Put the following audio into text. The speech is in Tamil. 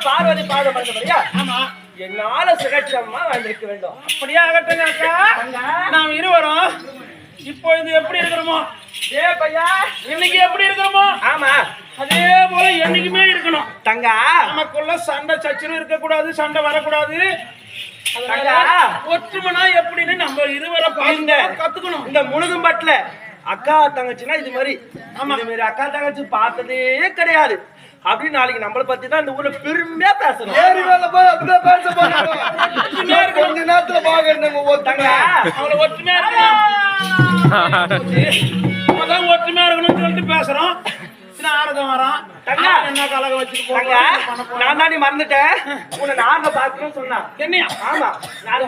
பார்வதி பாதம் பண்ணபடியா என்னால சுகட்சமா வந்திருக்க வேண்டும். அப்படியே ஆகட்டும் அக்கா. நாம் இருவரும் இப்பொழுது எப்படி இருக்கிறோமோ பையா இன்னைக்கு எப்படி இருக்கிறோமோ ஆமா அதே போல என்னைக்குமே இருக்கணும். தங்கா நமக்குள்ள சண்டை சச்சரவு இருக்கக்கூடாது, சண்டை வரக்கூடாது. ஒற்றுமனா எப்படின்னு நம்ம இருவரை கத்துக்கணும். இந்த முழுதும்பட்டுல அக்கா தங்கச்சின்னா இது மாதிரி இது மாதிரி அக்கா தங்கச்சி பார்த்ததே கிடையாது அப்படின்னு நாளைக்கு நம்மளை பத்தி தான் இந்த ஊர்ல பெருமையா பேசணும். கொஞ்ச நேரத்துல பாக்குறேன் ஒற்றுமையா ஒற்றுமையா இருக்கணும்னு சொல்லிட்டு பேசுறோம். ஆரதம் வரோம் என்ன கலக வச்சுட்டு நான் தாண்டி மறந்துட்டேன். உன்னை நாங்க பாக்கணும்னு சொன்னா என்னையா? ஆமா நான்